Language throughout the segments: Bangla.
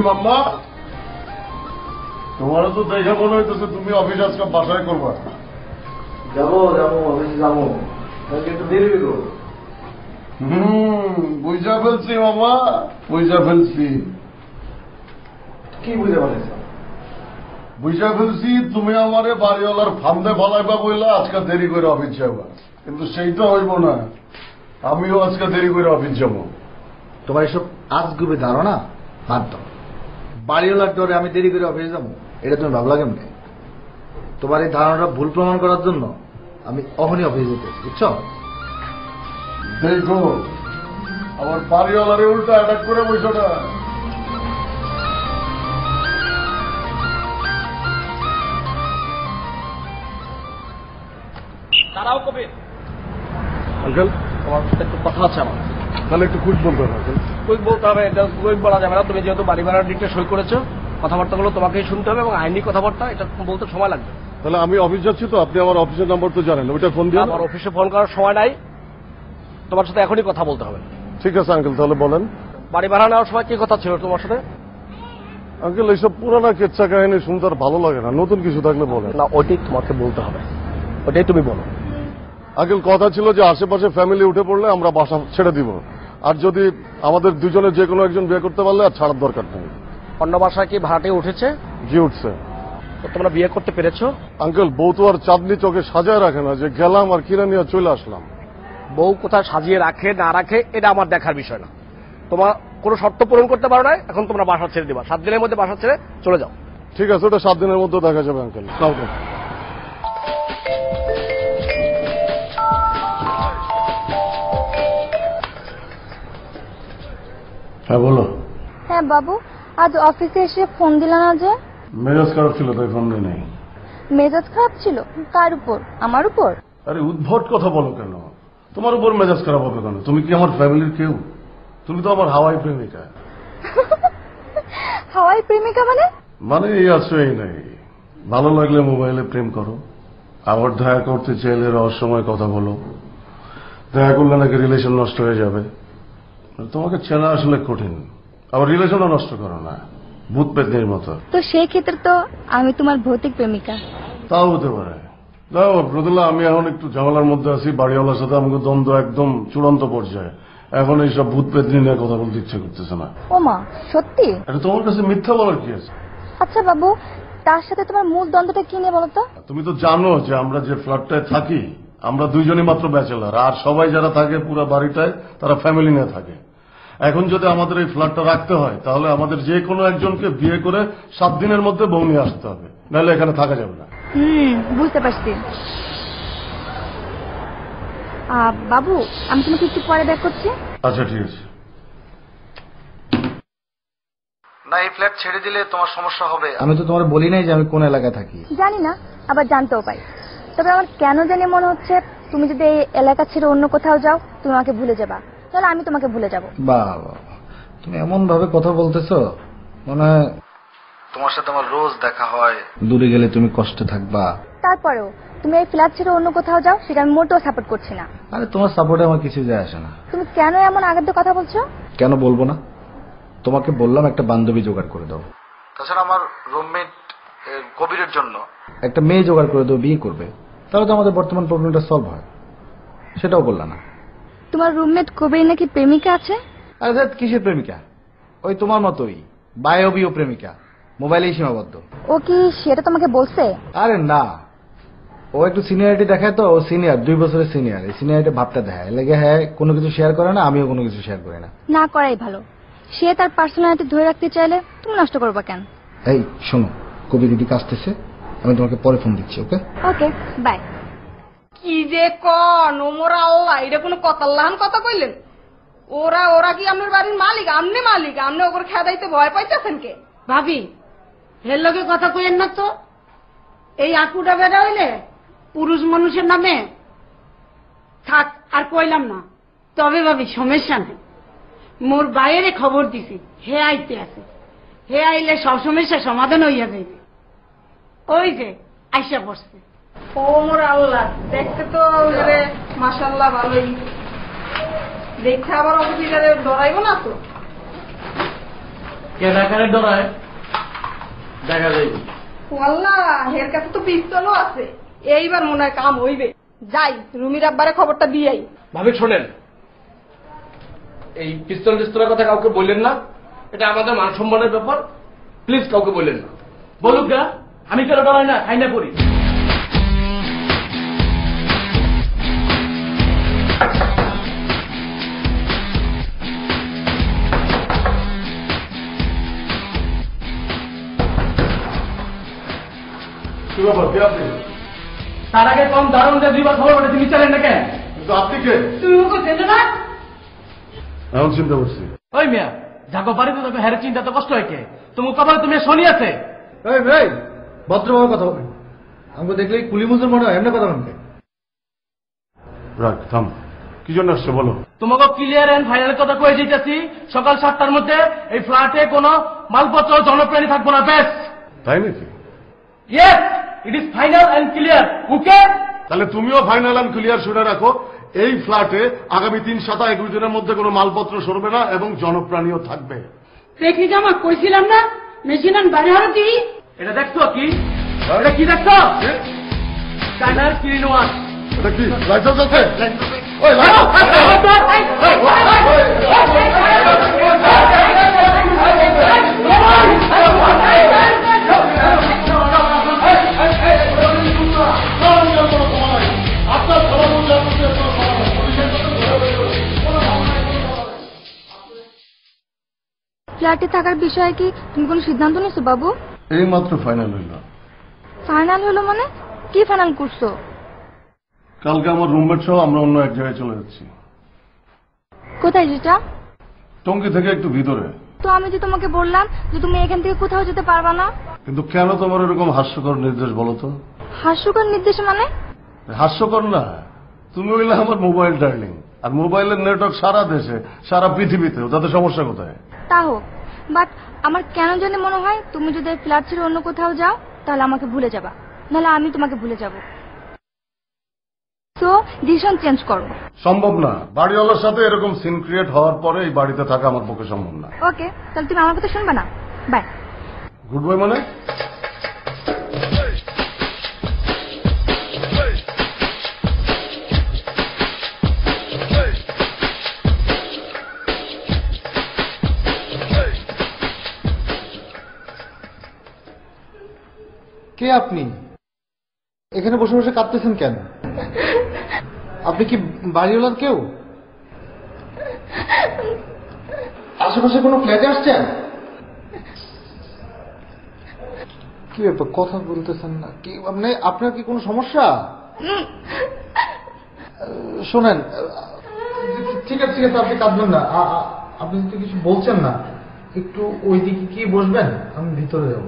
মাম্মা, তোমারও তো দেখে মনে হইতেছে তুমি অফিস আজকে বাসায় করবা। যাবো অফিসে যাবো, একটু দেরি হইল। বুঝা ফেলছি মামা, বুঝা ফেলছি। কি বুঝে পারছ? বুঝা ফেলছি তুমি আমারে বাড়িওয়ালার ফান্দে ফলাইবা বইলা আজকে দেরি করে অফিস যাবা, কিন্তু সেইটা হইব না। আমিও আজকে দেরি করে অফিস যাব। তোমার এসব আজগুবি ধারণা বাদ দাও। বাড়িওয়ালার ডরে আমি দেরি করে অফিসে যাবো, এটা তুমি ভাবলা কেমনে? তোমার এই ধারণাটা ভুল প্রমাণ করার জন্য আমি অহনি অফিসে যেতে, বুঝছো? দেখো আমার বাড়িওয়ালারে উল্টা অ্যাটাক করে বসো না। তারাও কবে আঙ্কেল তোমার সাথে একটু কথা আছে আমার। তাহলে একটু কুইক বলতে হবে আঙ্কেল। কুইক বলতে হবে, এটা কুইক বলা যাবে না। তুমি যেহেতু বাড়ি ভাড়ার ডিটে সই করেছো, কথাবার্তাগুলো তোমাকেই শুনতে হবে এবং আইনি কথাবার্তা, এটা বলতে সময় লাগবে। তাহলে আমি অফিস যাচ্ছি তো, আপনি আমার অফিসের নাম্বার তো জানেন, ওইটা ফোন দিয়ে। আমার অফিসে ফোন করার সময় নাই, তোমার সাথে এখনই কথা বলতে হবে। ঠিক আছে আঙ্কেল, তাহলে বলেন। বাড়ি ভাড়া নেওয়ার সময় কি কথা ছিল তোমার সাথে? আঙ্কেল এইসব পুরানা কেচ্ছা কাহিনী শুনতে আর ভালো লাগে না, নতুন কিছু থাকলে বলেন। না, ওইটাই তোমাকে বলতে হবে, ওইটাই তুমি বলো। আঙ্কেল কথা ছিল যে আশেপাশে ফ্যামিলি উঠে পড়লে আমরা বাসা ছেড়ে দিব, আর যদি আমাদের দুজনের যে কোনো একজন বিয়ে করতে পারলে আর ছাড়ার দরকার নেই। অন্য বাসায় কি ভাড়াটে উঠেছে? জি উঠছে। তো তোমরা বিয়ে করতে পেরেছো? আঙ্কেল বউ তো আর চাঁদনি চোখে সাজায় রাখে না যে গেলাম আর কিনে নিয়ে চলে আসলাম। বউ কোথায় সাজিয়ে রাখে না রাখে এটা আমার দেখার বিষয় না। তোমার কোনো শর্ত পূরণ করতে পারো না, এখন তোমরা বাসা ছেড়ে দিবা। 7 দিনের মধ্যে বাসা ছেড়ে চলে যাও। ঠিক আছে, ওটা 7 দিনের মধ্যে দেখা যাবে আঙ্কেল। হ্যাঁ বলো। হ্যাঁ বাবু, আজ অফিসে এসে ফোন দিলা না যে? মেজাজ খারাপ ছিল তাই ফোন দিই নাই। মেজাজ খারাপ ছিল? কার উপর? আমার উপর? আরে উদ্ভট কথা বলো কেন? তোমার উপর মেজাজ খারাপ হবে কেন? তুমি কি আমার ফ্যামিলির কেউ? তুমি তো আমার হাওয়াই প্রেমিকা। হাওয়াই প্রেমিকা মানে? মানে এই আছো এই নাই, ভালো লাগলে মোবাইলে প্রেম করো, আবার দেখা করতে চাইলে রহস্যময় কথা বলো, দেখা করলে নাকি রিলেশন নষ্ট হয়ে যাবে। তোমাকে চেনা আসলে কঠিন, আবার রিলেশনও নষ্ট করো না, ভূত পেতনির মতো। তো সেই ক্ষেত্রে তো আমি তোমার ভৌতিক প্রেমিকা। তাও হতে পারে। দেখো প্রদুল্লাহ, আমি এখন একটু ঝামেলার মধ্যে আছি, বাড়িওয়ালার সাথে আমাকে দ্বন্দ্ব একদম চূড়ান্ত পর্যায়ে। এখন এইসব ভূত পেতনি নিয়ে কথা বলতে ইচ্ছে করতেছে না। ও মা, সত্যি? এটা তোমার কাছে মিথ্যা বলার কি আছে? আচ্ছা বাবু, তার সাথে তোমার মূল দ্বন্দ্বটা কি নিয়ে বলো তো? তুমি তো জানো যে আমরা যে ফ্ল্যাটটায় থাকি আমরা দুইজনই মাত্র ব্যাচেলার, আর সবাই যারা থাকে পুরো বাড়িটায় তারা ফ্যামিলি নিয়ে থাকে। এখন যদি আমাদের এই ফ্ল্যাটটা রাখতে হয় তাহলে আমাদের যে কোনো একজনকে বিয়ে করে 7 দিনের মধ্যে বউ নিয়ে আসতে হবে, নাহলে এখানে থাকা যাবে না। বুঝতে পারছি। বাবু, আমি তোমাকে একটু পরে ব্যাক করছি। আচ্ছা ঠিক আছে। না, এই ফ্ল্যাট ছেড়ে দিলে তোমার সমস্যা হবে। আমি তো তোমার বলি নাই যে আমি কোন এলাকায় থাকি। জানি না, আবার জানতেও পারি। তবে আমার কেন জানি মনে হচ্ছে তুমি যদি এই এলাকা ছেড়ে অন্য কোথাও যাও তুমি আমাকে ভুলে যাবা, তাহলে আমি তোমাকে ভুলে যাবো। বাবা, তুমি এমন ভাবে কথা বলতেছো মনে হয় তোমার সাথে আমার রোজ দেখা হয়। দূরে গেলে তুমি কষ্টে থাকবা। তারপরেও তুমি এই ফ্ল্যাট ছেড়ে অন্য কোথাও যাও, সেটা আমি মোটেও সাপোর্ট করছি না। আরে তোমার সাপোর্টে আমার কিছু যায় আসে না। তুমি কেন এমন আগাধ্য কথা বলছো? কেন বলবো না? তোমাকে বললাম একটা বান্ধবী জোগাড় করে দাও। তাছাড়া আমার রুমমেট কবিরের জন্য একটা মেয়ে জোগাড় করে দাও, বিয়ে করবে, তাহলে তো আমাদের বর্তমান প্রবলেমটা সলভ হয়। সেটাও বললা না। তোমার রুমমেট কবির নাকি প্রেমিকা আছে? আরে ধ্যাৎ, কিসের প্রেমিকা? ওই তোমার মতোই বায়বীয় প্রেমিকা, মোবাইলেই সীমাবদ্ধ। ও কি সেটা তোমাকে বলছে? আরে না, ও একটু সিনিয়রিটি দেখায় তো, ও সিনিয়র, 2 বছরের সিনিয়র। এই সিনিয়রিটি ভাবটা দেখায় লেগে, হ্যাঁ কোনো কিছু শেয়ার করে না, আমিও কোনো কিছু শেয়ার করি না। না করাই ভালো। সে তার পার্সোনালিটি ধরে রাখতে চাইলে তুমি নষ্ট করবা কেন? এই শোনো, কবি দিদি কাজতেছে, আমি তোমাকে পরে ফোন দিচ্ছি। ওকে ওকে, বাই। কি যে কন ওমর আল্লাহ, এটা কোনো কথাল্লাহান কথা কইলেন? ওরা ওরা কি আপনার বাড়ির মালিক? আমনে মালিক, আমনে ওপর খেদাইতে ভয় পাইতেছেন কে? ভাবি, হের লগে কথা কইেন না তো। এই আকুটা বেড়া হইলে পুরুষ মানুষের নামে থাক, আর কইলাম না। তবে ভাবি সমস্যা নেই, মোর বাইরে খবর দিছি, হে আইতে আছে। হে আইলে সব সমস্যা সমাধান হইয়া যাইবে। ওই যে আইসা পড়ছে। ওমর আল্লাহ, দেখতে তো মাশাআল্লাহ ভালোই। দেখে আবার অফিসারে ডরাইব না তো? কে ডাকারে ডরায়? দেখা যাইবে। ওয়াল্লাহ, এর কাছে তো পিস্তলও আছে। এইবার মনে হয় কাম হইবে। যাই, রুমির আব্বারে খবরটা দিয়েই। ভাবি শোনেন, এই পিস্তল টিস্তলের কথা কাউকে বললেন না, এটা আমাদের মান সম্মানের ব্যাপার। প্লিজ কাউকে বললেন না। বলুক গা, আমি কেন ডরাই না, খাই না করি। কি ব্যাপার, কে আপনি? তার আগে কম দারুণ যে দুইবার খবর পাঠিয়েছি, বিচারেন না কেন? কিন্তু আপনি কে? তুমি ওকে চেনো না? এখন চিন্তা করছি। ওই মিয়া, যাকে বাড়িতে তোকে হ্যারে চিন্তা তো কষ্ট হয় কে? তুমি কপালে তুমি শনি আছে। এই ভদ্রভাবে কথা বলবেন। আমাকে দেখলে কুলিমুজুর মনে হয়, এমনি কথা বলবে। রাখ, থাম। কি জন্য আসছে বলো? তোমাকে ক্লিয়ার এন্ড ফাইনাল কথা কয়ে যেতেছি, সকাল 7টার মধ্যে এই ফ্ল্যাটে কোনো মালপত্র জনপ্রাণী থাকবো না। বেশ? তাই নাকি? Yes, it is final and clear. Okay? তাহলে তুমিও ফাইনাল অ্যান্ড ক্লিয়ার শুনে রাখো, এই ফ্ল্যাটে আগামী 3 সপ্তাহ 21 দিনের মধ্যে কোনো মালপত্র সরবে না এবং জনপ্রাণীও থাকবে। দেখি জামা কইছিলাম না মেশিনান বাইরে হলো কি? এটা দেখছো কি? এটা কি দেখছো? কানার স্ক্রিন ওয়ান। এটা কি লাইসেন্স আছে? ফ্ল্যাটে থাকার বিষয়ে কি তুমি কোনো সিদ্ধান্ত নিছো বাবু? এই মাত্র ফাইনাল হইল। ফাইনাল হলো মানে? কি ফাইনাল করছো? কালকে আমার রুমমেট সহ আমরা অন্য এক জায়গায় চলে যাচ্ছি। কোথায় সেটা? টঙ্গী থেকে একটু ভিতরে। তো আমি যে তোমাকে বললাম যে তুমি এখান থেকে কোথাও যেতে পারবা না। কিন্তু কেন তোমার এরকম হাস্যকর নির্দেশ বলো তো? হাস্যকর নির্দেশ মানে? হাস্যকর না, তুমি হইলে আমার মোবাইল ডার্লিং, আর মোবাইলের নেটওয়ার্ক সারা দেশে সারা পৃথিবীতে, তাতে সমস্যা কোথায়? তা হোক, বাট আমার কেন জানি মনে হয় তুমি যদি ফ্ল্যাট ছেড়ে অন্য কোথাও যাও তাহলে আমাকে ভুলে যাবা, নাহলে আমি তোমাকে ভুলে যাব। তো ডিসিশন চেঞ্জ করো। সম্ভব না, বাড়িওয়ালার সাথে এরকম সিন ক্রিয়েট হওয়ার পরে এই বাড়িতে থাকা আমার পক্ষে সম্ভব না। ওকে, তাহলে তুমি আমার কথা শুনবা না। বাই। গুড বাই মানে? কে আপনি? এখানে বসে বসে কাঁদতেছেন কেন? আপনি কি বাড়িওয়ালার কেউ? আশেপাশে কোনো ফ্ল্যাটে আসছেন? কি ব্যাপার, কথা বলতেছেন না কি? আপনার কি কোনো সমস্যা? শোনেন, ঠিক আছে ঠিক আছে, আপনি কাঁদবেন না। আপনি তো কিছু বলছেন না, একটু ওইদিকে কি বসবেন, আমি ভিতরে যাব।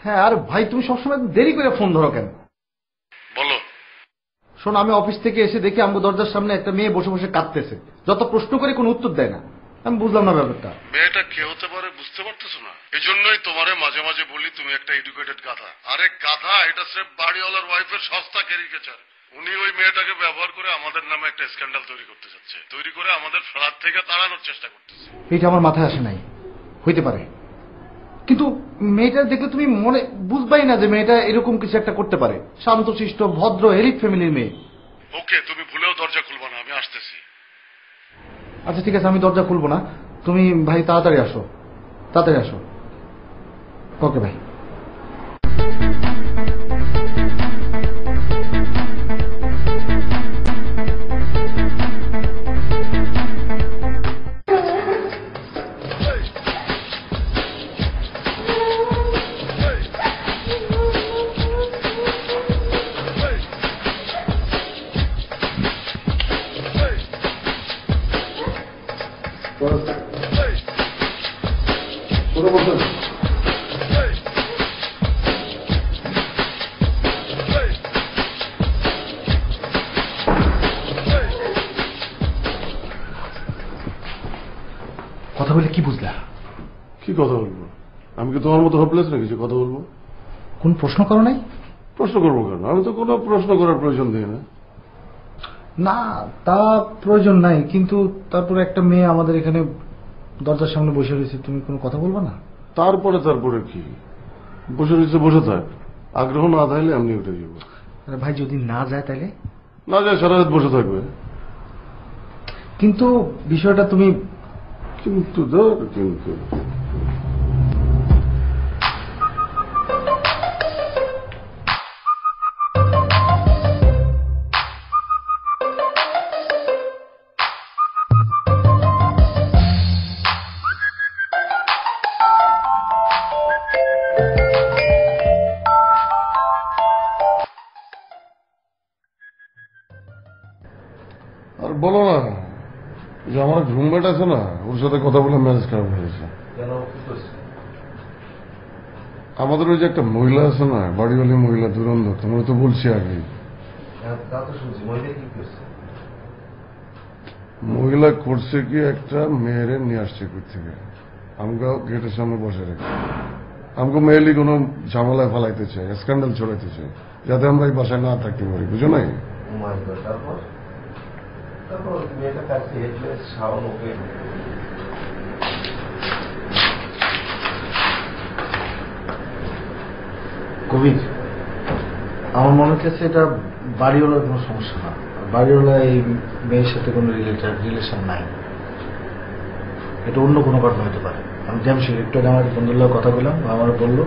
হ্যাঁ, আর ভাই তুমি সবসময় দেরি করে ফোন ধরো কেন? বলো। শোন, আমি অফিস থেকে এসে দেখি আমার দরজার সামনে একটা মেয়ে বসে বসে কাঁদতেছে। যত প্রশ্ন করে কোনো উত্তর দেয় না। আমি বুঝলাম না ব্যাপারটা। মেয়েটা কে হতে পারে বুঝতে পারতেছো না? এই জন্যই তোমারে মাঝে মাঝে বলি তুমি একটা এডুকেটেড গাধা। আরে গাধা, এটা স্রেফ বাড়িওয়ালার ওয়াইফের সস্তা ক্যারিকেচার। উনি ওই মেয়েটাকে ব্যবহার করে আমাদের নামে একটা স্ক্যান্ডাল তৈরি করতে যাচ্ছে, তৈরি করে আমাদের ফ্ল্যাট থেকে তাড়ানোর চেষ্টা করতেছে। এটা আমার মাথায় আসে নাই। হইতে পারে, কিন্তু মেয়েটা দেখলে তুমি মনে বুঝবাই না যে মেয়েটা এরকম কিছু একটা করতে পারে। শান্তশিষ্ট ভদ্র এলিট ফ্যামিলির মেয়ে। ওকে, তুমি ভুলেও দরজা খুলবা না, আমি আসতেছি। আচ্ছা ঠিক আছে, আমি দরজা খুলবো না। তুমি ভাই তাড়াতাড়ি আসো, তাড়াতাড়ি আসো। ওকে ভাই। বলে কি বুঝলা? কি কথা বলবো? আমি কি তোমার মতো হোপলেস নাকি যে কথা বলবো? কোন প্রশ্ন করো নাই? প্রশ্ন করবো কেন? আমি তো কোনো প্রশ্ন করার প্রয়োজন দিই না। না, তা প্রয়োজন নাই, কিন্তু তারপরে একটা মেয়ে আমাদের এখানে দরজার সামনে বসে রয়েছে, তুমি কোনো কথা বলবা না? তারপরে কি? বসে রয়েছে, বসে থাক। আগ্রহ না থাকলে এমনি উঠে যাবো। আরে ভাই, যদি না যায় তাইলে? না যায় সারা রাত বসে থাকবে। কিন্তু বিষয়টা তুমি কিন্তু ধর কিন্তু আর বলো না, যে আমার রুমমেট আছে না, ওর সাথে কথা বলে ম্যারেজ খারাপ হয়েছে। আমাদের ওই যে একটা মহিলা আছে না, বাড়িওয়ালি মহিলা, দুরন্ত, তোমরা তো বলছি আগে। মহিলা করছে কি, একটা মেয়েরে নিয়ে আসছে কোথা থেকে, আমাকে গেটের সামনে বসে রেখে আমাকে মেয়েলি কোনো ঝামেলায় ফেলাইতে চাই, স্ক্যান্ডাল ছড়াইতে চাই, যাতে আমরা এই বাসায় না থাকতে পারি, বুঝো নাই? কবির, আমার মনে হচ্ছে এটা বাড়িওয়ালার কোনো সমস্যা না। বাড়িওয়ালা এই মেয়ের সাথে কোনো রিলেশন নাই, এটা অন্য কোনো ঘটনা হতে পারে। আমি জামশেদ একটু আগে আমার বন্ধুর কথা বললাম, আমার বললো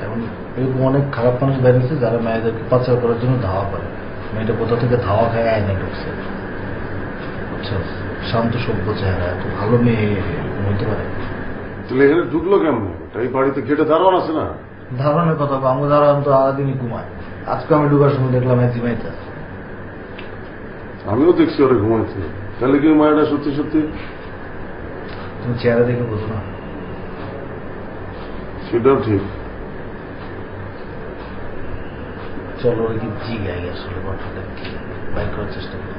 এখন এরকম অনেক খারাপ মানুষ বেরিয়েছে যারা মেয়েদেরকে পাচার করার জন্য ধাওয়া করে। মেয়েটা কোথা থেকে ধাওয়া খায় আইনে ঢুকছে। আচ্ছা, শান্ত সভ্য চেহারা, এত ভালো মেয়ে হইতে পারে? তাহলে এখানে ঢুকলো কেমন? এই বাড়িতে গেটে দারোয়ান আছে না? ধারণের কথা, আমি দাঁড়ান তো আলাদিনই ঘুমায়। আজকে আমি ঢুকার সময় দেখলাম এক জিমাইতে। আমিও দেখছি ওরা ঘুমাইছে। তাহলে কি মায়েরা সত্যি সত্যি? তুমি চেহারা দেখে বোঝো না? সেটাও ঠিক। চলো ওরা কি জিগাই আসলে ঘটনাটা কি, বাইর করার চেষ্টা করি।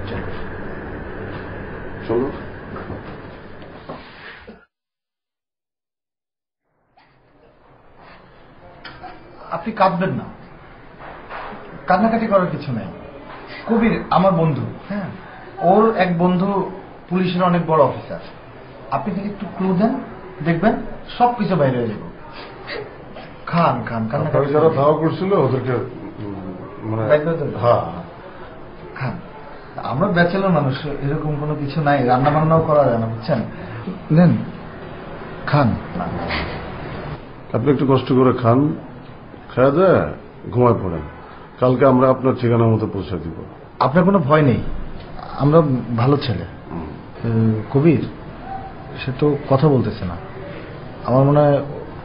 চলো চলো। আপনি কাঁদবেন না, কান্নাকাটি করার কিছু নেই। কবির আমার বন্ধু, হ্যাঁ, ওর এক বন্ধু পুলিশের অনেক বড় অফিসার। আপনি যদি একটু ক্লু দেন, দেখবেন সবকিছু বাইরে হয়ে যাবে। খান খান, কান্নাকাটি যারা ধাওয়া করছিল ওদেরকে মানে হ্যাঁ খান। আমরা ব্যাচেলর মানুষ, এরকম কোনো কিছু নাই, রান্না বান্নাও করা যায় না, বুঝছেন? নেন খান। আপনি একটু কষ্ট করে খান, খাওয়া যায় ঘুমায় পড়েন। কালকে আমরা আপনার ঠিকানা মতো পৌঁছে দিব। আপনার কোনো ভয় নেই, আমরা ভালো ছেলে। কবির, সে তো কথা বলতেছে না, আমার মনে হয়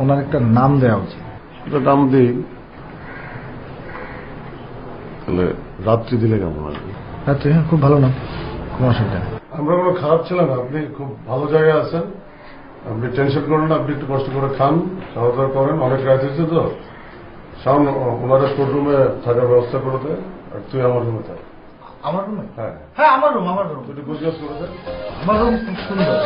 ওনার একটা নাম দেওয়া উচিত। এটা নাম দিই, তাহলে রাত্রি দিলে কেমন আসবে? রাত্রি? হ্যাঁ, খুব ভালো নাম, কোনো অসুবিধা নেই। আমরা কোনো খারাপ ছিলাম না, আপনি খুব ভালো জায়গায় আছেন, আপনি টেনশন করেন না। আপনি একটু কষ্ট করে খান, খাওয়া দাওয়া করেন, অনেক রাত হয়েছে তো। সামনে ওনারা তোর রুমে থাকার ব্যবস্থা করে দেয়, আর তুই আমার রুমে থাক। আমার রুমে? হ্যাঁ হ্যাঁ, আমার রুম, আমার রুম। তুই একটু গুজগাছ করে দেয়। আমার রুম খুব সুন্দর।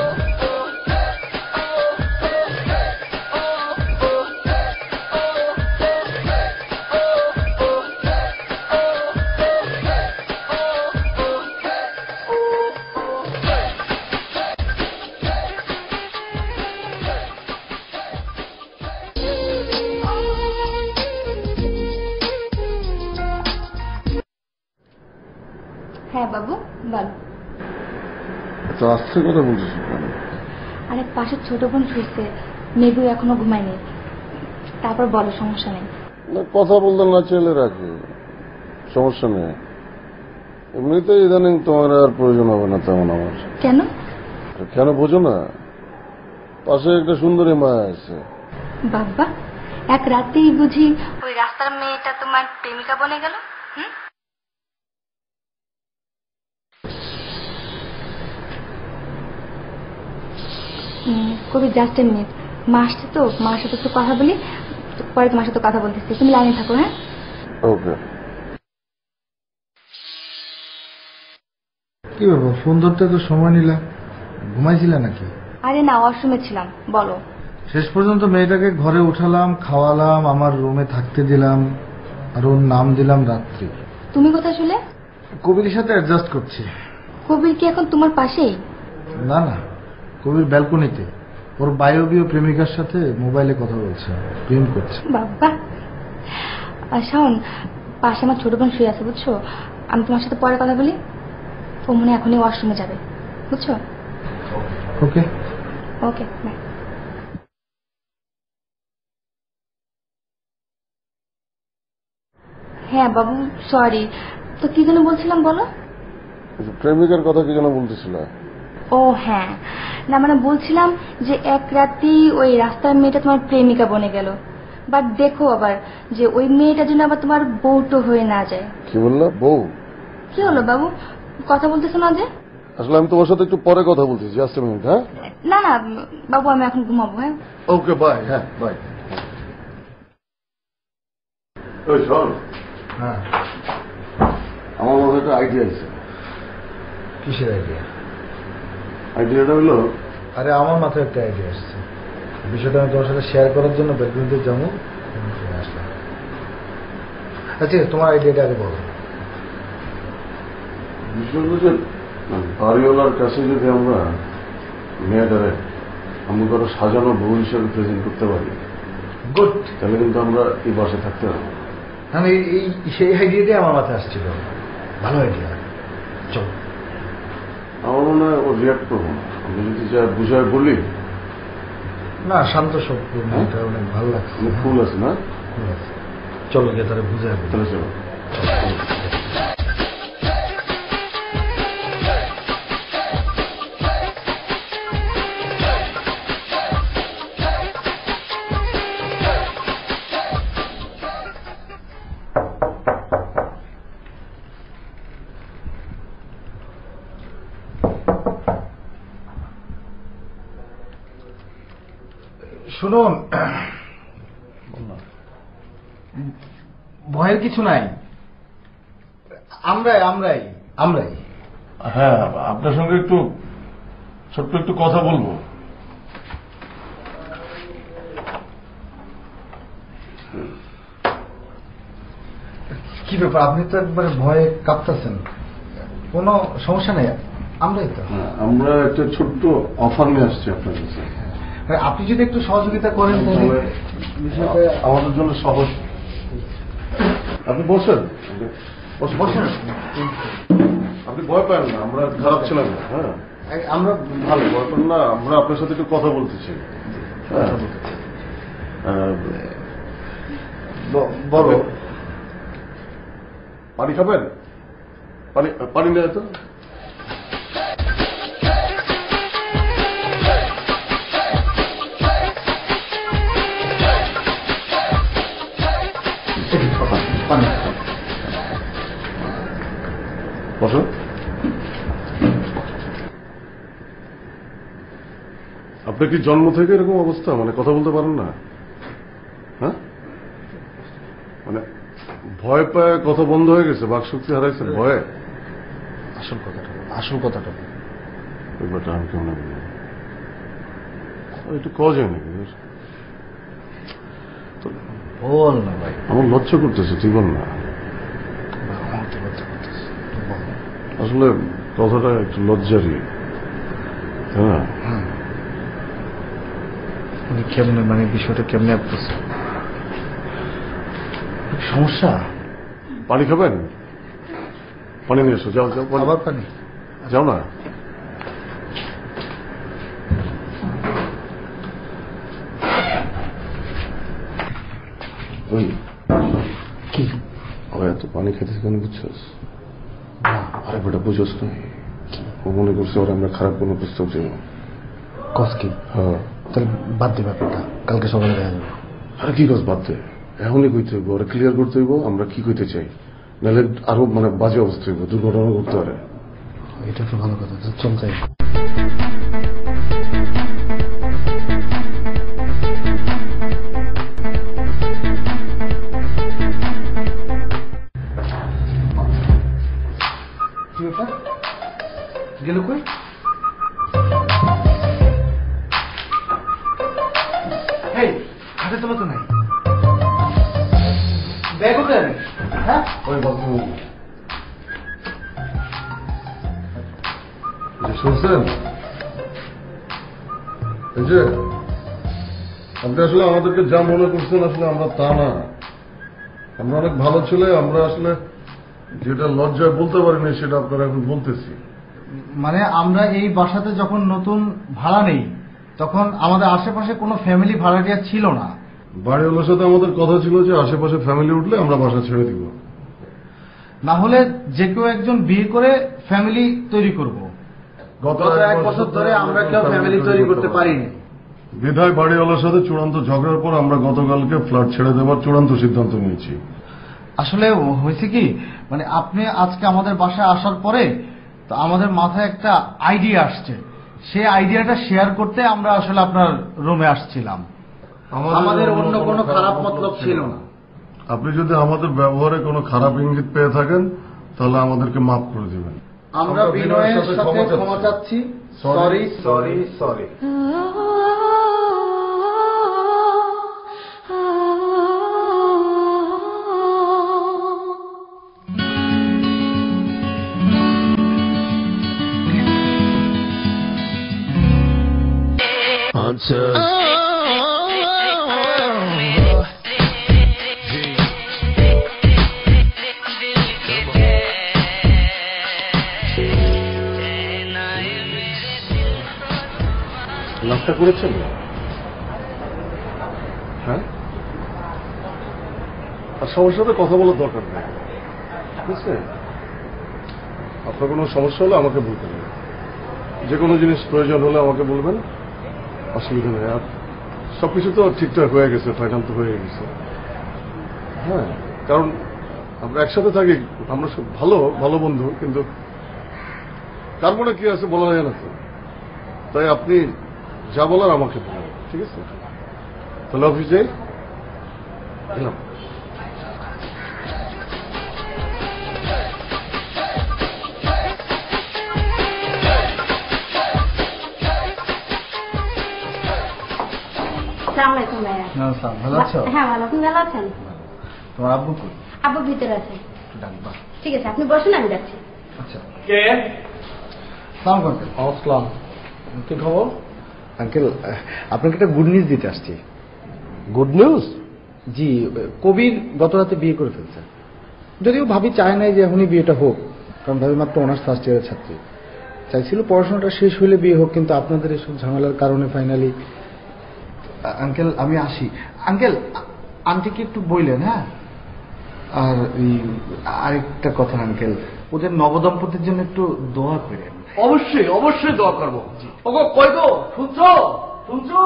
হ্যাঁ বাবু, বল। এত আস্তে কথা বলছিস কেন? আরে পাশের ছোট বোন শুয়েছে, মেঘু এখনো ঘুমায়নি। তারপর বলো, সমস্যা নেই। না, কথা বলতে না চাইলে রাখে, সমস্যা নেই। এমনিতেই ইদানিং তোমার আর প্রয়োজন হবে না তেমন আমার। কেন? কেন বোঝো না? পাশে একটা সুন্দরী মা আছে। বাবা, এক রাতেই বুঝি ওই রাস্তার মেয়েটা তোমার প্রেমিকা বনে গেল? কবি, জাস্ট এ মিনিট, মা আসছে তো, মার সাথে একটু কথা বলি, পরে তোমার সাথে কথা বলতেছি। তুমি লাইনে থাকো। হ্যাঁ, ওকে। কি ব্যাপার, ফোন ধরতে তো সময় নিলা, ঘুমাইছিলা নাকি? আরে না, ওয়াশরুমে ছিলাম, বলো। শেষ পর্যন্ত মেয়েটাকে ঘরে উঠালাম, খাওয়ালাম, আমার রুমে থাকতে দিলাম, আর ওর নাম দিলাম রাত্রি। তুমি কোথায় শুলে? কবির সাথে অ্যাডজাস্ট করছি। কবির কি এখন তোমার পাশেই? না না, কবির ব্যালকনিতে ওর বায়বীয় প্রেমিকার সাথে মোবাইলে কথা বলছে, প্রেম করছে। বাবা, শোন, পাশে আমার ছোট বোন শুয়ে আছে, বুঝছো? আমি তোমার সাথে পরে কথা বলি। ও মনে হয় এখনই ওয়াশরুমে যাবে, বুঝছো? ওকে ওকে, বাই। হ্যাঁ বাবু, সরি। তো কি যেন বলছিলাম, বলো। প্রেমিকার কথা কি যেন বলতেছিল? ও হ্যাঁ, না মানে বলছিলাম যে এক রাতেই ওই রাস্তার মেয়েটা তোমার প্রেমিকা বনে গেল। বাট দেখো আবার যে ওই মেয়েটা যেন আবার তোমার বউটো হয়ে না যায়। কি বললো? বউ? কি হলো বাবু, কথা বলতেছো না যে? আসলে আমি তোমার সাথে একটু পরে কথা বলতেছি, জাস্ট মিনিট। হ্যাঁ না না বাবু, আমি এখন ঘুমাবো। হ্যাঁ ওকে, বাই। হ্যাঁ বাই। ওই শোন, হ্যাঁ, আমার মাথায় একটা আইডিয়া আছে। কিসের আইডিয়া? আইডিয়াটা হলো, আরে আমার মাথায় একটা আইডিয়া আসছে, বিষয়টা আমি তোমার সাথে শেয়ার করার জন্য বেলকুনিতে যাবো, আসলাম। আচ্ছা, তোমার আইডিয়াটা আগে বলো। বিষয় হলো যে বাড়িওয়ালার কাছে যদি আমরা মেয়েটারে আমরা ধরো সাজানো বউ হিসাবে প্রেজেন্ট করতে পারি, গুড, তাহলে কিন্তু আমরা এই বাসে থাকতে পারবো। আমি এই সেই আইডিয়াটাই আমার মাথায় আসছিল। ভালো আইডিয়া, চল। আমার মনে হয় ও রিয়াক্ট করবো না, আমি যদি যা বুঝায় বলি। না, শান্ত সব, এটা অনেক ভালো লাগছে। অনেক ফুল আছে না? চলো গিয়ে তারা বুঝায় বলি। তাহলে চলো। শুনুন, ভয়ের কিছু নাই, আমরাই আমরাই আমরাই। হ্যাঁ, আপনার সঙ্গে একটু ছোট্ট একটু কথা বলবো। কি ব্যাপার, আপনি তো একবারে ভয়ে কাঁপতেছেন? কোনো সমস্যা নেই, আমরাই তো। আমরা একটা ছোট্ট অফার নিয়ে আসছি আপনার কাছে। আপনি যদি একটু সহযোগিতা করেন তাহলে বিষয়টা আমাদের জন্য সহজ। আপনি বসেন, বসেন। আপনি ভয় পান না, আমরা খারাপ ছিলাম না। হ্যাঁ, আমরা ভালো, ভয় পান না। আমরা আপনার সাথে একটু কথা বলতে চাই। বলো। পানি খাবেন? পানি নেই তো? বসো। আপনার কি জন্ম থেকে এরকম অবস্থা, মানে কথা বলতে পারেন না? হ্যাঁ, মানে ভয় পায় কথা বন্ধ হয়ে গেছে, বাকশক্তি হারাইছে ভয়ে? আসল কথাটা ব্যাপারটা আমি কেমন একটু কওয়া যায় নাকি? বল না ভাই, আমার লজ্জা করতেছে, তুই বল না। আসলে কথাটা একটু লজ্জারই, তাই না? কেমনে, মানে বিষয়টা কেমনে আসতেছে? সমস্যা? পানি খাবেন? পানি নিয়ে এসো, যাও যাও। আবার পানি? যাও না। ওই কি ওরা এত পানি খেতেছে কেন বুঝছস? আরে বেটা বুঝোস না, ও মনে করছে ওরা আমরা খারাপ কোনো প্রস্তাব দেব। কস কি? হ্যাঁ, তাহলে বাদ দে ব্যাপারটা, কালকে সকালে দেখা যাবে। আরে কি কস বাদ দে, এখনই কইতে হইব, ওরা ক্লিয়ার করতে হইব আমরা কি কইতে চাই, নাহলে আরো মানে বাজে অবস্থা হইব, দুর্ঘটনা ঘটতে পারে। এটা তো ভালো কথা, চল যাই। গেল কই? ব্যাগ উঠেন। হ্যাঁ, ওই বাথরুম শুনছেন? এই যে আপনি আসলে আমাদেরকে যা মনে করছেন আসলে আমরা তা না। আমরা অনেক ভালো ছেলে, আমরা আসলে যেটা লজ্জায় বলতে পারিনি সেটা আপনারা এখন বলতেছি। মানে আমরা এই বাসাতে যখন নতুন ভাড়া নেই তখন আমাদের আশেপাশে কোনো ফ্যামিলি ভাড়াটিয়া ছিল না। বাড়িওয়ালার সাথে আমাদের কথা ছিল যে আশেপাশে ফ্যামিলি উঠলে আমরা বাসা ছেড়ে দিব, না হলে যে কেউ একজন বিয়ে করে ফ্যামিলি তৈরি করব। গত গত 1 বছর ধরে আমরা কেউ ফ্যামিলি তৈরি করতে পারিনি। বিধায় বাড়িওয়ালার সাথে চূড়ান্ত ঝগড়ার পর আমরা গতকালকে ফ্ল্যাট ছেড়ে দেওয়ার চূড়ান্ত সিদ্ধান্ত নিয়েছি। আসলে হয়েছে কি, মানে আপনি আজকে আমাদের বাসায় আসার পরে তো আমাদের মাথায় একটা আইডিয়া আসছে, সেই আইডিয়াটা শেয়ার করতে আমরা আসলে আপনার রুমে আসছিলাম। আমাদের অন্য কোনো খারাপ মতলব ছিল না। আপনি যদি আমাদের ব্যবহারে কোনো খারাপ ইঙ্গিত পেয়ে থাকেন তাহলে আমাদেরকে মাফ করে দিবেন। আমরা বিনয়ের সাথে ক্ষমা চাচ্ছি। Sorry sorry sorry. নাস্তা করেছেন? হ্যাঁ, আর সবার সাথে কথা বলার দরকার নেই, ঠিক আছে? আপনার কোনো সমস্যা হলে আমাকে বলতে হবে, যে কোনো জিনিস প্রয়োজন হলে আমাকে বলবেন, অসুবিধা নেই। আর সবকিছু তো ঠিকঠাক হয়ে গেছে, ফাইনাল তো হয়ে গেছে। হ্যাঁ, কারণ আমরা একসাথে থাকি, আমরা সব ভালো ভালো বন্ধু, কিন্তু কার মনে কি আছে বলা যায় না তো। তাই আপনি যা বলার আমাকে বলবেন, ঠিক আছে? তাহলে অফিস যাই, এলাম। আসসালামু আলাইকুম ভাইয়া। নমস্কার, ভালো আছো? হ্যাঁ ভালো, আপনি ভালো আছেন? তোমার আব্বু কই? আব্বু ভিতরে আছে। ডাকবা। ঠিক আছে, আপনি বসুন, আমি যাচ্ছি। আচ্ছা। কে? সালাম আঙ্কেল। আসসালাম। কি খবর? আঙ্কেল, আপনাকে একটা গুড নিউজ দিতে আসছি। Good news? জি, কবির গত রাতে বিয়ে করে ফেলছে। যদিও ভাবি চায় নাই যে এখনই বিয়েটা হোক, কারণ ভাবি মাত্র অনার্স ফার্স্ট ইয়ারের ছাত্রী, চাইছিল পড়াশোনাটা শেষ হইলে বিয়ে হোক, কিন্তু আপনাদের এসব ঝামেলার কারণে ফাইনালি। আঙ্কেল আমি আসি। আঙ্কেল, আন্টিকে একটু বললেন। হ্যাঁ, আর আরেকটা কথা আঙ্কেল, ওদের নবদম্পতির জন্য একটু দোয়া করেন। অবশ্যই অবশ্যই দোয়া করবো। ওগো কই গো, শুনছো শুনছো?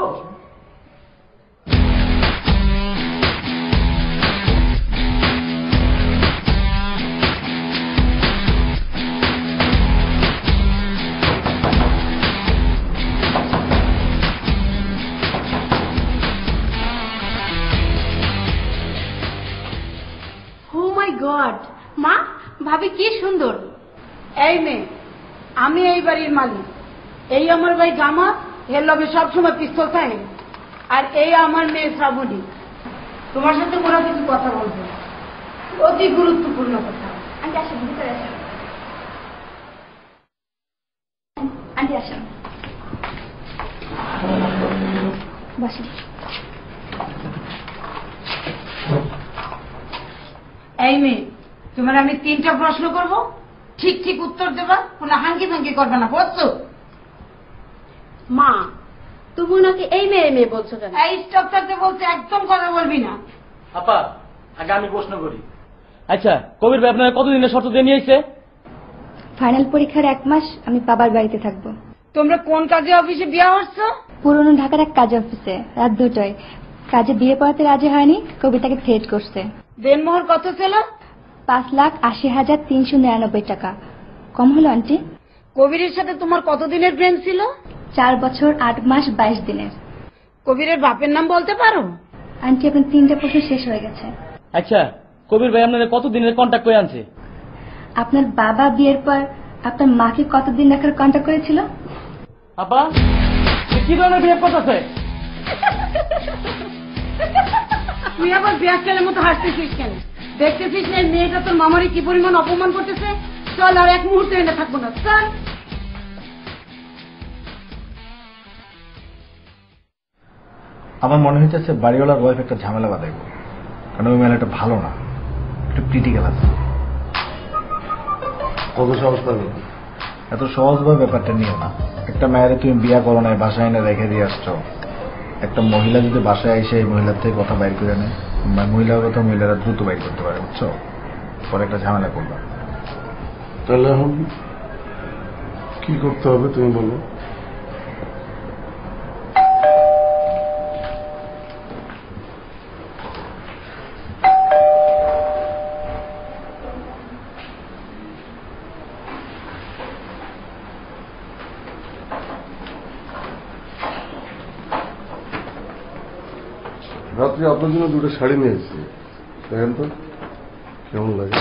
ও মাই গড, মা, ভাবি কি সুন্দর। এই মেয়ে, আমি এই বাড়ির মালিক, এই আমার ভাই জামা, এর লগে সবসময় পিস্তল থাকে, আর এই আমার মেয়ে শ্রাবণী। তোমার সাথে ওরা কিছু কথা বলবে, অতি গুরুত্বপূর্ণ কথা। আন্টি আসেন, ভিতরে আসেন। আন্টি আসেন, বসেন। এই মেয়ে, তোমার আমি 3টা প্রশ্ন করব, ঠিক ঠিক উত্তর দেবা, কোনো হাঙ্কি ভাঙ্কি করবে না, বুঝছো? মা, তুমি ওনাকে এই মেয়ে মেয়ে বলছো কেন? এই স্টপ থাকতে বলছে, একদম কথা বলবি না। আপা, আগে আমি প্রশ্ন করি। আচ্ছা, কবির ভাই আপনার কতদিনের শর্ত দিয়ে নিয়েছে? ফাইনাল পরীক্ষার 1 মাস আমি বাবার বাড়িতে থাকবো। তোমরা কোন কাজে অফিসে বিয়ে হচ্ছ? পুরনো ঢাকার এক কাজ অফিসে, রাত 2টায়। কাজে বিয়ে পড়াতে রাজি হয়নি, কবিতাকে থ্রেট করছে। দেনমোহর কত ছিল? 5,80,399 টাকা। কম হলো আন্টি? কবিরের সাথে তোমার কতদিনের প্রেম ছিল? 4 বছর 8 মাস 22 দিনের। কবিরের বাপের নাম বলতে পারো? আন্টি, আপনার 3টা প্রশ্ন শেষ হয়ে গেছে। আচ্ছা, কবির ভাই আপনাদের কতদিনের কন্ট্যাক্ট করে আনছে? আপনার বাবা বিয়ের পর আপনার মাকে কতদিন রাখার কন্ট্যাক্ট করেছিল? আপা, কি ধরনের বিয়ে করতেছে? তুই আবার বিয়ার ছেলের মতো হাসতেছিস কেন? দেখতেছিস না মেয়েটা তোর মামারি কি পরিমাণ অপমান করতেছে। চল আর এক মুহূর্তে এনে থাকবো না, চল। আমার মনে হইতেছে বাড়িওয়ালার ওয়াইফ একটা ঝামেলা বাঁধাইব, কারণ ওই মেলাটা ভালো না, একটু ক্রিটিক্যাল আছে। কত সাহস পাবে? এত সহজভাবে ব্যাপারটা নিও না। একটা মেয়েরে তুমি বিয়া করো নাই, বাসায় এনে রেখে দিয়ে আসছো। একটা মহিলা যদি বাসায় এসে এই মহিলার থেকে কথা বাইর করে নেয়, মহিলার কথা মহিলারা দ্রুত বাইর করতে পারে, বুঝছো? পরে একটা ঝামেলা করবা। তাহলে এখন কি করতে হবে তুমি বলো? রাত্রে আপনার জন্য দুটো শাড়ি নিয়ে এসেছি, দেখেন তো কেমন লাগে।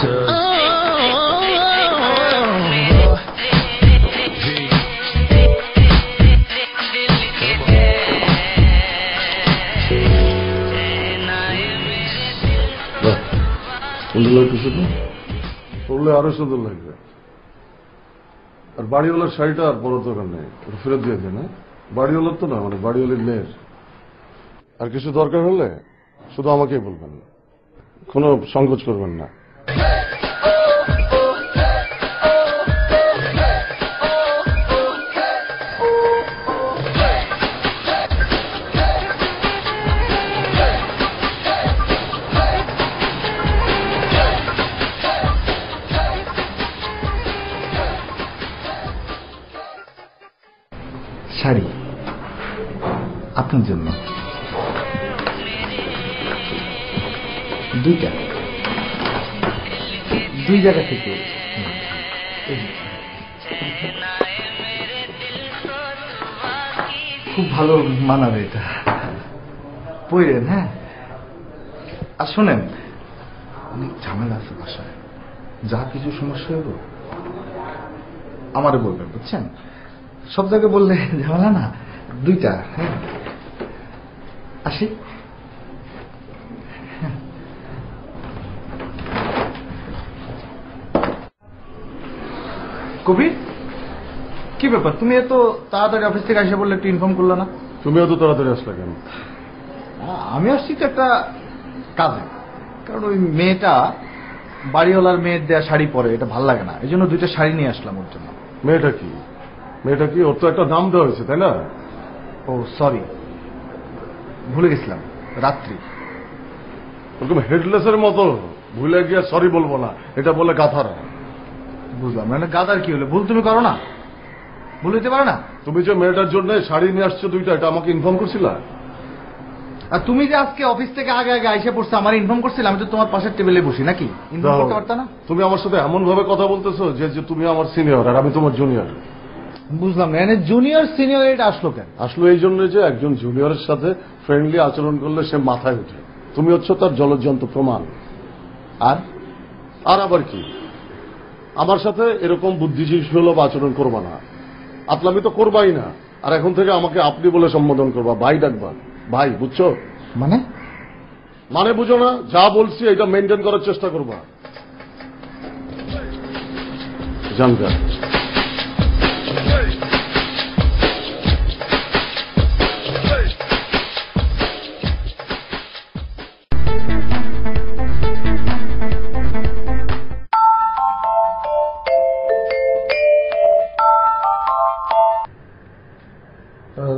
সুন্দর লাগতেছে তো, পড়লে আরো সুন্দর লাগবে। আর বাড়িওয়ালার শাড়িটা আর বড় দোকান নেই, ওটা ফেরত দিয়ে দেন। বাড়িওয়ালার তো না, মানে বাড়িওয়ালির মেয়ের। আর কিছু দরকার হলে শুধু আমাকেই বলবেন, কোনো সংকোচ করবেন না। শাড়ি আপনার জন্য দুইটা, দুই জায়গা থেকে। খুব ভালো মানাবে এটা, পইরেন। হ্যাঁ, আর শোনেন, অনেক ঝামেলা আছে বাসায়, যা কিছু সমস্যা হইব আমারে বলবেন, বুঝছেন? সব জায়গায় বললে ঝামেলা না, দুইটা। হ্যাঁ, আসি। কবির, কি ব্যাপার? তুমি এত তাড়াতাড়ি অফিস থেকে এসে বললে, একটু ইনফর্ম করলে না? তুমি এত তাড়াতাড়ি আসলে কেন? আমি আসছি তো একটা কাজে, কারণ ওই মেয়েটা বাড়িওয়ালার মেয়ের দেয়া শাড়ি পরে, এটা ভাল লাগে না, এই জন্য দুইটা শাড়ি নিয়ে আসলাম ওর জন্য। মেয়েটা কি? মেয়েটা কি? ওর তো একটা নাম দেওয়া হয়েছে, তাই না? ও সরি, ভুলে গেছিলাম, রাত্রি। ওরকম হেডলেসের মতো ভুলে গিয়ে সরি বলবো না, এটা বলে গাথারা। বুঝলাম, মানে গাদার কি হলো? ভুল তুমি করো না, ভুল হইতে পারো না। তুমি যে মেয়েটার জন্য শাড়ি নিয়ে আসছো দুইটা, এটা আমাকে ইনফর্ম করছিলা? আর তুমি যে আজকে অফিস থেকে আগে আগে আইসা পড়ছো, আমার ইনফর্ম করছিলাম? আমি তো তোমার পাশের টেবিলে বসি, নাকি ইনফর্ম করতে পারতা না? তুমি আমার সাথে এমন ভাবে কথা বলতেছো যে তুমি আমার সিনিয়র আর আমি তোমার জুনিয়র। বুঝলাম না, জুনিয়র সিনিয়র এটা আসলো কেন? আসলে এই জন্য যে একজন জুনিয়রের সাথে ফ্রেন্ডলি আচরণ করলে সে মাথায় ওঠে। তুমি হচ্ছে তার জলজ্জন্ত প্রমাণ। আর আর আবার কি, আমার সাথে এরকম বুদ্ধিজীবীসুলভ আচরণ করবা না, আপলামি তো করবাই না। আর এখন থেকে আমাকে আপনি বলে সম্বোধন করবা, ভাই ডাকবা, ভাই, বুঝছো? মানে বুঝো না? যা বলছি এটা মেনটেন করার চেষ্টা করবা। জানগা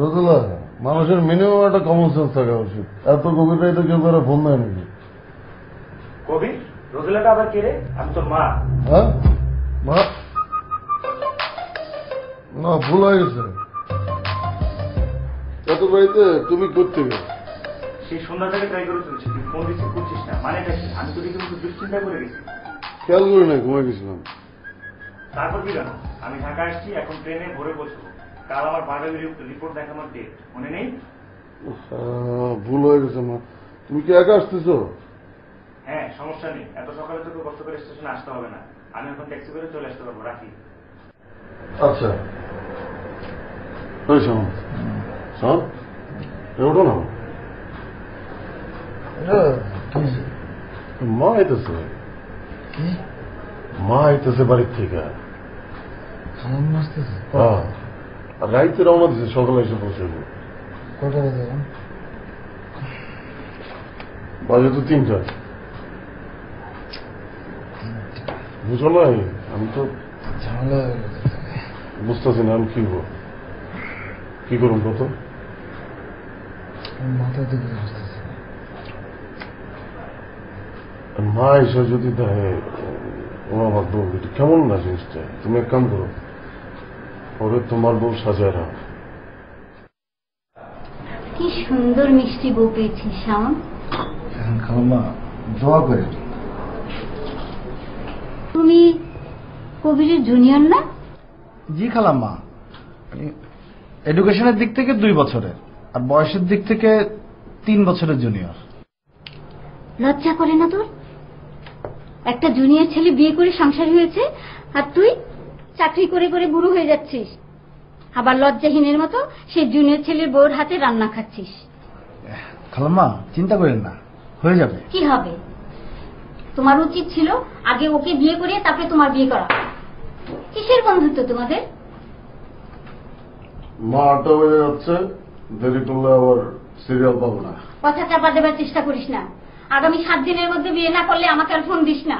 রোজলা, মানুষের মিনিমাম একটা কমন সেন্স থাকা উচিত। এত গভীর রাইতে কেউ করে ফোন দেয় নাকি? কবির, রোজেলাটা আবার কে রে? আমি তোর মা। হ্যাঁ, মা? না, ভুল হয়ে গেছে। এত বাড়িতে তুমি করতে গেলে সেই সন্ধ্যা থেকে ট্রাই করে চলছি, তুই ফোন রিসিভ করছিস না, মানে আমি তো কিন্তু দুশ্চিন্তা করে গেছি। খেয়াল করি না, ঘুমাই গেছিলাম। তারপর কি জানো, আমি ঢাকা আসছি, এখন ট্রেনে ভোরে পৌঁছবো। কাল আমার বায়োলজি রিপোর্ট দেখানোর ডেট, মনে নেই? ভুল হয়ে গেছে মা। তুমি কি একা আসতেছো? হ্যাঁ, সমস্যা নেই, এত সকালে তোকে কষ্ট করে স্টেশনে আসতে হবে না, আমি এখন ট্যাক্সি করে চলে আসতে পারবো। রাখি। আচ্ছা, ওই শোনো, ওঠো না। মা আইতেছে, কি মা আইতেছে বাড়ির থেকে। খালাম্মা আসতেছে? হ্যাঁ, আর রাইতে রওনা দিচ্ছে, সকালে এসে পৌঁছাবো। কটা বাজে? বাজে তো 3টা। বুঝো নাই, আমি তো ঝামেলা হয়ে গেছে। বুঝতেছি না আমি কি করুন কত। মাথা দিকে আসতেছে। মা এসে যদি দেয়, ও আমার বউ, এটা কেমন না জিনিসটা। তুমি এক কাম করো, ওরে তোমার বউ সাজায় রাখ। কি সুন্দর মিষ্টি বউ পেয়েছিস শাওন। খালাম্মা দোয়া করে। তুমি কবিরের জুনিয়র না? জি খালাম্মা, এডুকেশনের দিক থেকে 2 বছরের, আর বয়সের দিক থেকে 3 বছরের জুনিয়র। লজ্জা করে না তোর? একটা জুনিয়র ছেলে বিয়ে করে সংসার হয়েছে, আর তুই চাকরি করে করে বুড়ো হয়ে যাচ্ছিস, আবার লজ্জাহীনের মতো সেই জুনিয়র ছেলের বউর হাতে রান্না খাচ্ছিস। খালাম্মা চিন্তা করেন না, হয়ে যাবে। কি হবে? তোমার উচিত ছিল আগে ওকে বিয়ে করিয়ে তারপরে তোমার বিয়ে করা। কিসের বন্ধুত্ব তোমাদের? মা 8টা বেজে যাচ্ছে, দেরি করলে আবার সিরিয়াল পাবো না। কথা চাপা দেবার চেষ্টা করিস না। আগামী 7 দিনের মধ্যে বিয়ে না করলে আমাকে আর ফোন দিস না।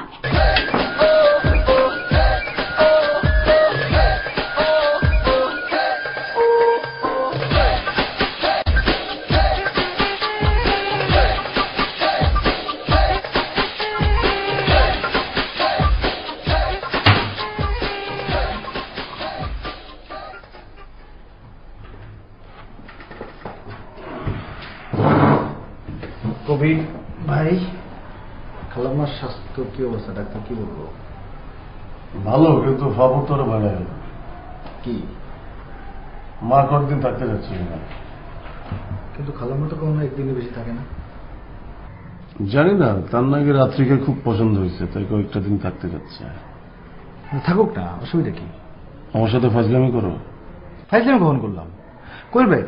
কবি ভাই, খালাম্মার স্বাস্থ্য কি অবস্থা? ডাক্তার কি বলবো? ভালো, কিন্তু ফাবর তোরা ভালো কি মা কতদিন থাকতে যাচ্ছিল না? কিন্তু খালাম্মা তো কোনো একদিনে বেশি থাকে না। জানি না, তার নাকি রাত্রিকে খুব পছন্দ হয়েছে, তাই কয়েকটা দিন থাকতে যাচ্ছে। থাকুক না, অসুবিধা কি? আমার সাথে ফাজলামি করো? ফাইজলামি কখন করলাম? করবে।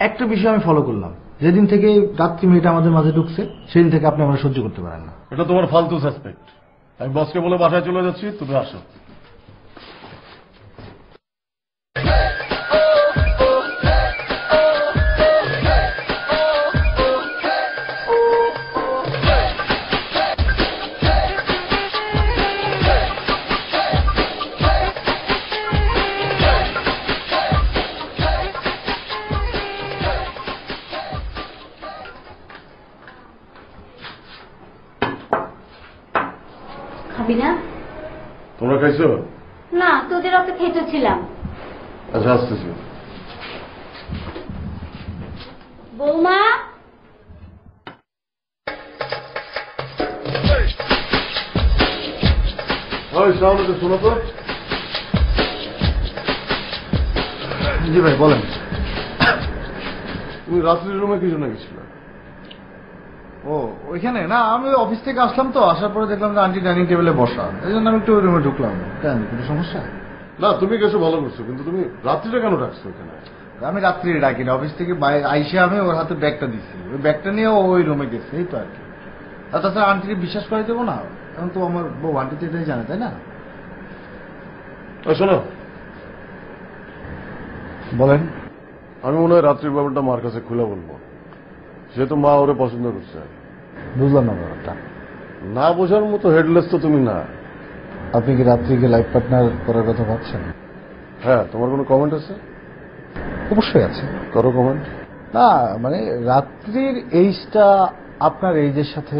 একটা বিষয় আমি ফলো করলাম, যেদিন থেকে রাত্রি মেয়েটা আমাদের মাঝে ঢুকছে সেদিন থেকে আপনি আমরা সহ্য করতে পারেন না। এটা তোমার ফালতু সাসপেক্ট। আমি বসকে বলে বাসায় চলে যাচ্ছি, তুমি আসো। খাবি না? তোমরা খাইছো? না, তোদের অপেক্ষায় তো ছিলাম। আচ্ছা, আসতেছি। বৌমা, ওই সামনে শোনো তো। জি ভাই বলেন। তুমি রাত্রির রুমে কি জন্য গেছিল? ও ওইখানে না, আমি অফিস থেকে আসলাম তো, আসার পরে দেখলাম যে আন্টি ডাইনিং টেবিলে বসা, এই জন্য আমি একটু ওই রুমে ঢুকলাম। কেন, কোনো সমস্যা? না, তুমি গেছো ভালো করছো, কিন্তু তুমি রাত্রিটা কেন ডাকছো এখানে? আমি রাত্রি ডাকি না, অফিস থেকে আইসে আমি ওর হাতে ব্যাগটা দিচ্ছি, ওই ব্যাগটা নিয়ে ওই রুমে গেছে, এই তো আর কি। আর তাছাড়া আন্টিকে বিশ্বাস করে দেবো না, এখন তো আমার বউ, আন্টি তো এটাই জানে, তাই না? শোনো, বলেন। আমি মনে হয় রাত্রির ব্যাপারটা মার কাছে খুলে বলবো, যেহেতু মা ওরে পছন্দ করছে। বুঝলাম না ব্যাপারটা। না বোঝার মতো হেডলেস তো তুমি না। আপনি কি রাত্রিকে লাইফ পার্টনার করার কথা ভাবছেন? হ্যাঁ, তোমার কোনো কমেন্ট আছে? অবশ্যই আছে। করো কমেন্ট। না মানে রাত্রির এইজটা আপনার এইজের সাথে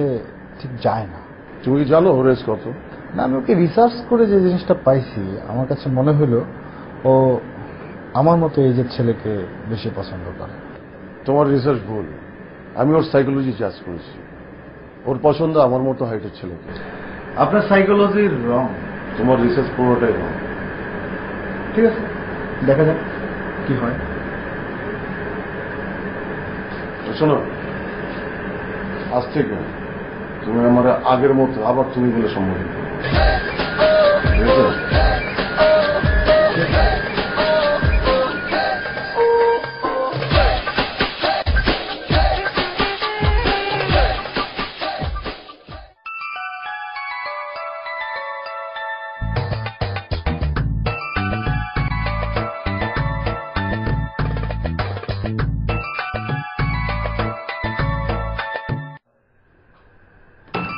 ঠিক যায় না। তুমি কি জানো ওর এজ কত? না, আমি ওকে রিসার্চ করে যে জিনিসটা পাইছি, আমার কাছে মনে হলো ও আমার মতো এইজের ছেলেকে বেশি পছন্দ করে। তোমার রিসার্চ ভুল। আমি ওর সাইকোলজি জাজ করেছি, ওর পছন্দ আমার মতো হাইটের ছেলেকে। আপনার সাইকোলজির রং, তোমার রিসার্চ পুরোটাই রং। ঠিক আছে, দেখা যাক কি হয়। শোনো, আজ থেকে তুমি আমার আগের মতো আবার তুমি বলে সম্বোধন করো, ঠিক আছে?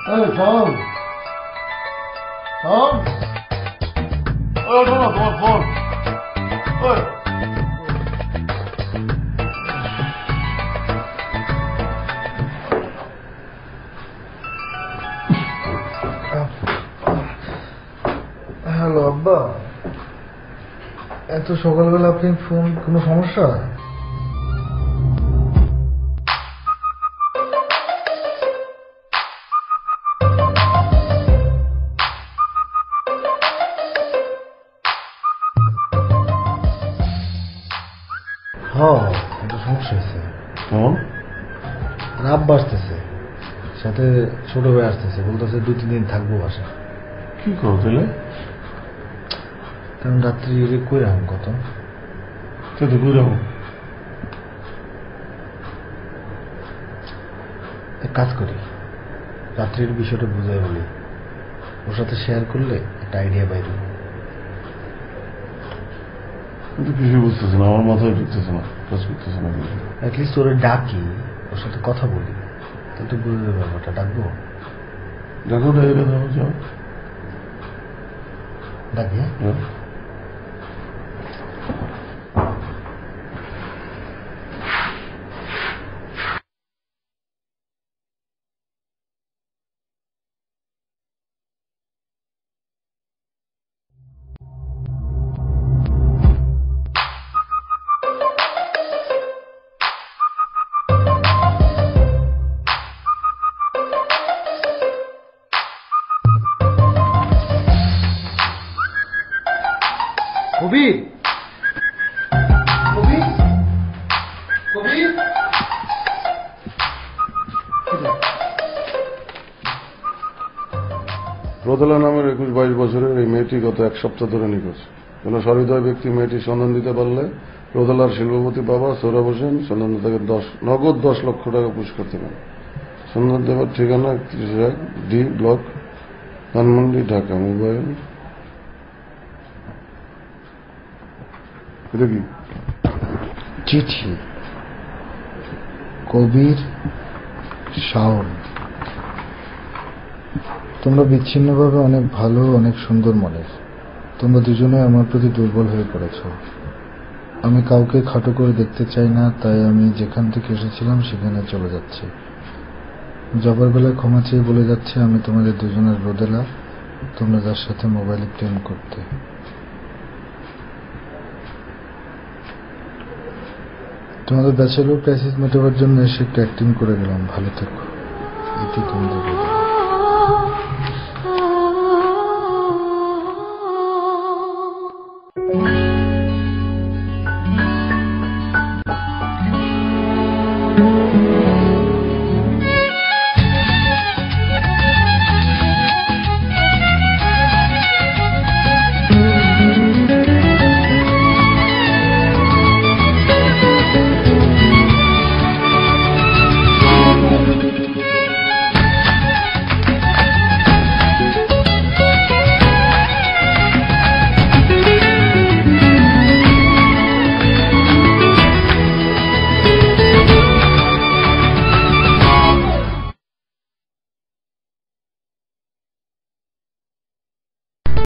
শোন ওঠো না, তোমার ফোন। হ্যালো আব্বা, এত সকালবেলা আপনি ফোন, কোনো সমস্যা? একটা সমস্যা হয়েছে। আব্বা আসতেছে, সাথে ছোট ভাই আসতেছে, বলতেছে 2-3 দিন থাকবো বাসা। কি করো তাহলে? কারণ রাত্রি কই রাখুন কত কই রাখুন? এক কাজ করি, রাত্রির বিষয়টা বুঝাই বলি, ওর সাথে শেয়ার করলে একটা আইডিয়া বাইরে। কিন্তু কিছু বুঝতেছে না, আমার মাথায় ঢুকতেছে না, কাজ করতেছে না। অ্যাটলিস্ট ওরে ডাকি, ওর সাথে কথা বলি, তাহলে তো বুঝতে ব্যাপারটা। ডাকবো? দেখো ডাইরে দাও, যাও ডাকি। কবির, কবির, কবির। রোদেলা নামের 21-22 বছরের এই মেয়েটি গত 1 সপ্তাহ ধরে নিখোঁজ। কোন সহৃদয় ব্যক্তি মেয়েটির সন্ধান দিতে পারলে রোদেলার শিল্পপতি বাবা সৌরভ হোসেন সন্ধান তাকে নগদ 10 লক্ষ টাকা পুরস্কার দেবেন। সন্ধান দেওয়ার ঠিকানা 31 D block, Dhanmondi, Dhaka. Mobile এটা কি? চিঠি, কবির, শাওন। তোমরা বিচ্ছিন্নভাবে অনেক ভালো, অনেক সুন্দর মনের। তোমরা দুজনে আমার প্রতি দুর্বল হয়ে পড়েছ। আমি কাউকে খাটো করে দেখতে চাই না, তাই আমি যেখান থেকে এসেছিলাম সেখানে চলে যাচ্ছি। যাবার বেলায় ক্ষমা চেয়ে বলে যাচ্ছে, আমি তোমাদের দুজনের রোদেলা, তোমরা যার সাথে মোবাইলে প্রেম করতে। তোমাদের ব্যাচেলর ক্রাইসিস মেটাবার জন্য এসে একটু অ্যাক্টিং করে গেলাম। ভালো থেকো। এটি তোমাদের